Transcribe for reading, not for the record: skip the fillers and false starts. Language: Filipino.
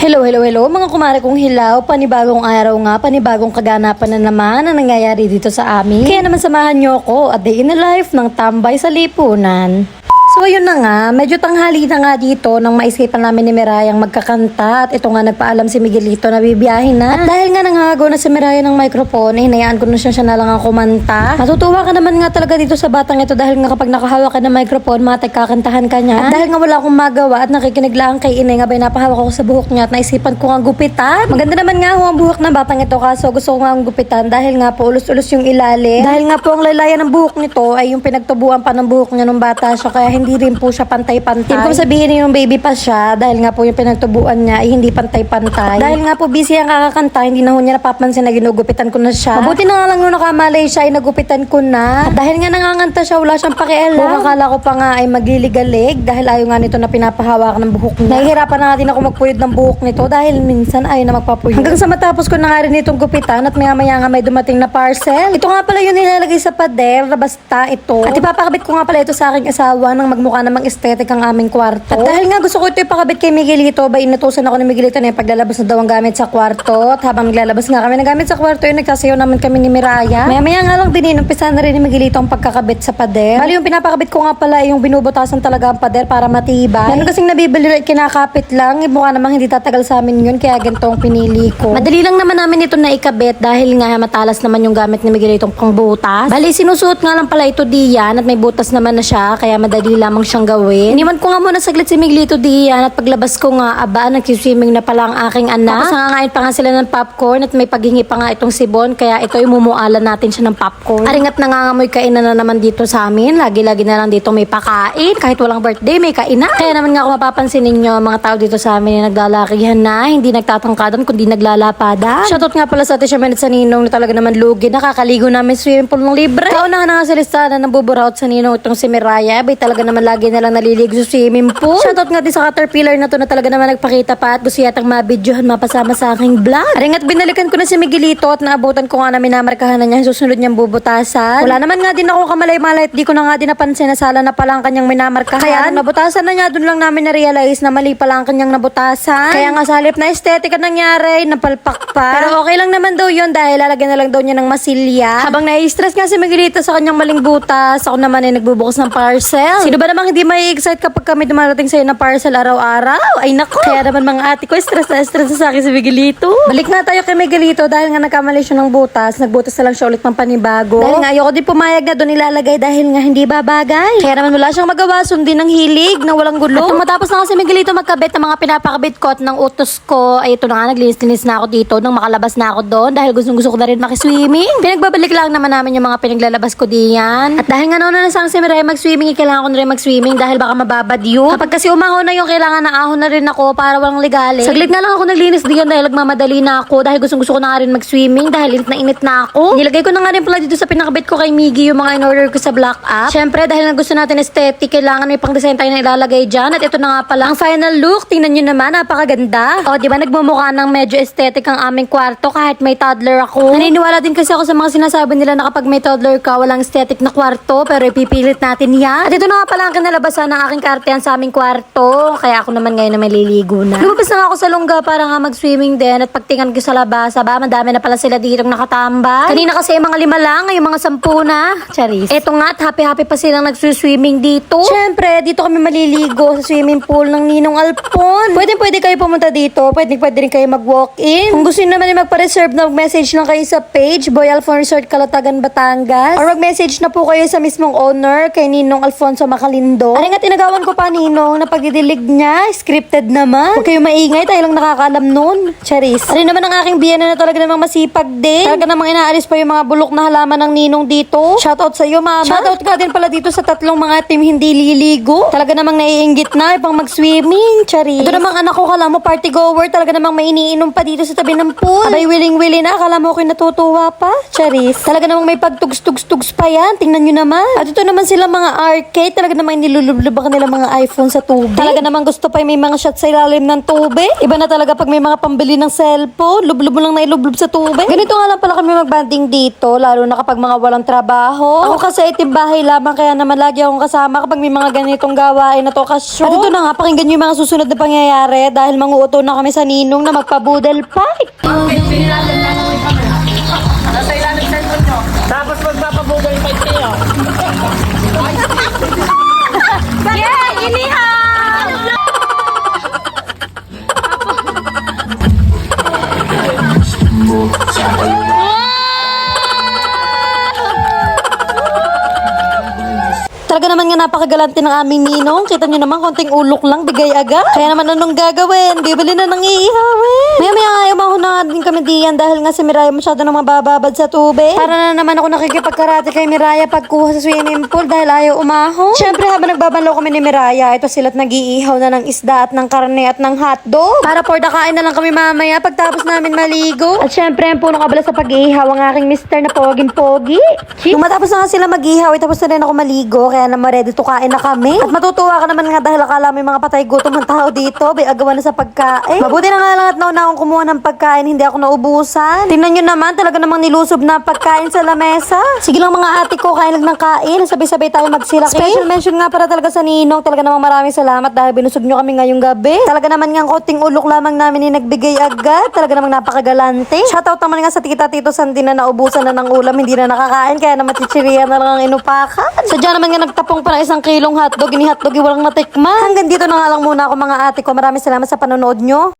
Hello, hello, hello mga kumare kong hilaw. Panibagong araw nga, panibagong kaganapan na naman ang nangyayari dito sa amin. Kaya naman samahan nyo ako at day in the life ng tambay sa lipunan. So ayun na nga, medyo tanghali na nga dito nang maisipan namin ni Mirayang magkakanta at ito nga nagpaalam si Miguelito na bibiyahin na. At dahil nga nangagaw na si Miraya ng microphone, hinayaan ko na siya na lang ang kumanta. Matutuwa ka naman nga talaga dito sa batang ito dahil nga kapag nakahawak ka ng microphone, matik kakantahan ka niya. At dahil nga wala akong magawa at nakikinig lang kay Inay nga ba napahawak ako sa buhok niya at naisipan ko nga gupitan. Maganda naman nga ang buhok ng batang ito kaso gusto ko nga ang gupitan dahil nga po ulus-ulus yung ilalim. Dahil nga po ang lalayan ng buhok nito ay yung pinagtubuan pa ng buhok niya nung bata siya kaya hindi rin po siya pantay-pantay. Hindi ko sabihin yung baby pa siya dahil nga po yung pinagtubuan niya ay hindi pantay-pantay. Dahil nga po busy ang kakakanta, hindi na ho niya napapansin na ginugupitan ko na siya. Mabuti na nga lang nung nakamalay siya ay nagupitan ko na. At dahil nga nanganganta siya, wala siyang pakialam. Kung akala ko pa nga ay magliligalig dahil ayaw nga nito na pinapahawakan ng buhok niya. Nahihirapan na nga din ako magpuyod ng buhok nito dahil minsan ayaw na magpapuyod. Hanggang sa matapos ko na nga rin itong gupitan at maya-maya nga may dumating na parcel. Ito nga pala yung nilalagay sa pader, basta ito. At ipapakabit ko nga pala ito sa aking asawa nang magmukha namang aesthetic ang aming kwarto. At dahil nga gusto ko ito ipakabit kay Miguelito, ba inutusan ako ni Miguelito na yung paglalabas na daw ang gamit sa kwarto. At habang naglalabas nga kami ng gamit sa kwarto, yung nagsasayaw naman kami ni Miraya. Maya-maya nga lang din, umpisa na rin ni Miguelito ang pagkakabit sa pader. Bali yung pinapakabit ko nga pala yung binubutasan talaga ang pader para matibay. Yan kasing nabibili at kinakapit lang, mukha namang hindi tatagal sa amin yun, kaya ganito ang pinili ko. Madali lang naman namin ito na ikabit dahil nga matalas naman yung gamit ni Miguelito pang butas. Bali sinusuot nga lang pala ito diyan at may butas naman na siya, kaya madali lamang siyang gawin. Iniwan ko nga muna saglit si Miguelito diyan at paglabas ko nga, nagsiswimming na pala ang aking anak. Tapos nangangain pa nga sila ng popcorn at may paghingi pa nga itong sibon, kaya ito yung mumualan natin siya ng popcorn. Aringat nangangamoy kainan na naman dito sa amin. Lagi-lagi na lang dito may pakain. Kahit walang birthday, may kainan. Kaya naman nga kung mapapansin ninyo, mga tao dito sa amin ay naglalakihan na, hindi nagtatangkadan, kundi naglalapadan. Shoutout nga pala sa Atisha Menet sa Ninong na talaga naman lugi. Nakakaligo namin swimming pool ng libre. Kaunahan na nga sa listahan na nabuburaot sa Ninong itong si Miraya. Bay talaga naman lagi na lang naliligo sa swimming pool. Shoutout nga din sa Caterpillar na to na talaga naman nagpakita pa at gusto yatang mabidyohan mapasama sa aking vlog. Aring at binalikan ko na si Miguelito at naabutan ko nga na minamarkahan na niya susunod niyang bubutasan. Wala naman nga din ako kamalay-malay at di ko na nga din napansin na sala na pala ang kanyang minamarkahan. Kaya nabutasan na niya, dun lang namin na-realize na mali pala ang kanyang nabutasan. Kaya nga sa halip na aesthetic ang nangyari, napalpak pa. Pero okay lang naman daw yun dahil lalagyan na lang daw niya ng masilya. Habang nai-stress nga si Miguelito sa kanyang maling butas, ako naman ay nagbubukas ng parcel. Sino ba namang hindi may excite kapag kami dumarating sa'yo na parcel araw-araw? Ay nako! Kaya naman mga ate ko, stress na sa akin si Miguelito. Balik na tayo kay Miguelito dahil nga nagkamali siya ng butas. Nagbutas na lang siya ulit ng panibago. Dahil nga ayoko din pumayag na doon ilalagay dahil nga hindi babagay. Kaya naman wala siyang magawa, sundin ng hilig na walang gulo. At matapos na kasi Miguelito magkabit ng mga pinapakabit ko at ng utos ko, ay ito na nga, naglinis-linis na ako dito nang makalabas na ako doon dahil gusto ko na rin makiswimming. Pinagbabalik lang naman namin yung mga pinaglalabas ko diyan. At dahil nga nauna na si Miraya mag-swimming, kailangan ko na rin mag-swimming dahil baka mababad yun. Kapag kasi umahon na yung kailangan na ahon na rin ako para walang ligali. Saglit nga lang ako naglinis diyan dahil nagmamadali na ako dahil gusto ko na nga rin mag-swimming dahil init na ako. Nilagay ko na nga rin pala dito sa pinakabit ko kay Miggy yung mga in-order ko sa Black App. Syempre dahil gusto natin aesthetic, kailangan may pang-design tayo na ilalagay dyan. At ito na nga pala ang final look. Tingnan nyo naman, napakaganda. O, di ba nagmumukha ng medyo aesthetic ang aming kwarto kahit may toddler ako. Naniniwala din kasi ako sa mga sinasabi nila na kapag may toddler ka, walang aesthetic na kwarto, pero ipipilit natin yan. At ito na nga pala ang kinalabasan ng aking kartehan sa aming kwarto. Kaya ako naman ngayon na maliligo na. Lumabas na nga ako sa lungga para nga mag-swimming din at pagtingan ko sa labas, madami na pala sila ditong nakatambay. Kanina kasi mga 5 lang, ngayon mga 10 na. Charis. Eto nga at happy-happy pa silang nag-swimming dito. Syempre, dito kami maliligo sa swimming pool ng Ninong Alpon. Pwede kayo pumunta dito. Pwede rin kayo mag-walk-in. Kung gusto nyo naman yung magpa-reserve na mag-message lang kayo sa page, Boy Alfon Resort Calatagan, Batangas. Or mag-message na po kayo sa mismong owner, kay Ninong Alfonso Macalindo. Aring at tinagawan ko pa Ninong na pagdidilig niya, scripted naman. Huwag kayo maingay, tayo lang nakakaalam nun. Charis. Aring naman ang aking biyana na talaga namang masipag din. Talaga namang inaalis pa yung mga bulok na halaman ng Ninong dito. Shoutout sa iyo, mama. Shoutout ka din pala dito sa tatlong mga team hindi liligo. Talaga namang naiinggit na pang mag-swimming. Charis. Ito namang anak ko, kala mo party goer. Talaga namang may iniinom pa dito sa tabi ng pool. Abay, willing-willing na. Akala mo ako'y natutuwa pa. Charis. Talaga namang may pagtugs-tugs-tugs pa yan. Tingnan nyo naman. At ito naman sila mga arcade. Talaga talaga naman nilulublub ang kanilang mga iPhone sa tubig. Talaga naman gusto pa yung may mga shot sa ilalim ng tubig. Iba na talaga pag may mga pambili ng cellphone. Lublub mo lang na ilublob sa tubig. Ganito nga lang pala kami magbanding dito, lalo na kapag mga walang trabaho. Ako kasi bahay lamang, kaya naman lagi akong kasama kapag may mga ganitong gawain at okasyon. At ito na nga, pakinggan nyo yung mga susunod na pangyayari dahil manguuto na kami sa ninong na magpabudel fight. Nasa ilalim ng cellphone nyo. Tapos magpapabudol fight kayo. Yeah, inihaw! Talaga naman nga napakagalante ng aming ninong. Kita nyo naman, konting ulok lang, bigay agad. Kaya naman anong gagawin? Bibili na ng iihawin. Maya-maya nga, umahon na nga din kami diyan dahil nga si Miraya masyado nang mabababad sa tubig. Para na naman ako nakikipagkarate kay Miraya pagkuha sa swimming pool dahil ayaw umahon. Siyempre, habang nagbabanlaw kami ni Miraya, ito sila't nag-iihaw na ng isda at ng karne at ng hotdog. Para for the kain na lang kami mamaya pagtapos namin maligo. At siyempre, ang punong kabala sa pag-iihaw, ang aking mister na poging-pogi. Nung matapos na nga sila mag-ihaw, tapos na rin ako maligo. Kaya naman ready to kain na kami. At matutuwa ka naman nga dahil akala may mga patay gutom ang tao dito. May agawan na sa pagkain. Mabuti na nga lang at nauna akong kumuha ng pagkain. Hindi ako naubusan. Tingnan nyo naman, talaga namang nilusob na pagkain sa lamesa. Sige lang mga ate ko, kain lang ng kain. Sabay-sabay tayo magsilaki. Special mention nga para talaga sa ninong. Talaga namang maraming salamat dahil binusog nyo kami ngayong gabi. Talaga naman nga konting ulok lamang namin ni nagbigay agad. Talaga namang napakagalante. Shoutout naman nga sa tita Tito Sandy na naubusan na ng ulam. Hindi na nakakain. Kaya naman chichiriya na lang ang inupakan. Sadya naman nga nagtapong pa ng 1 kilong hotdog. Ini hotdog walang natikman. Hanggang dito na nga lang muna ako mga ate ko. Maraming salamat sa panonood nyo.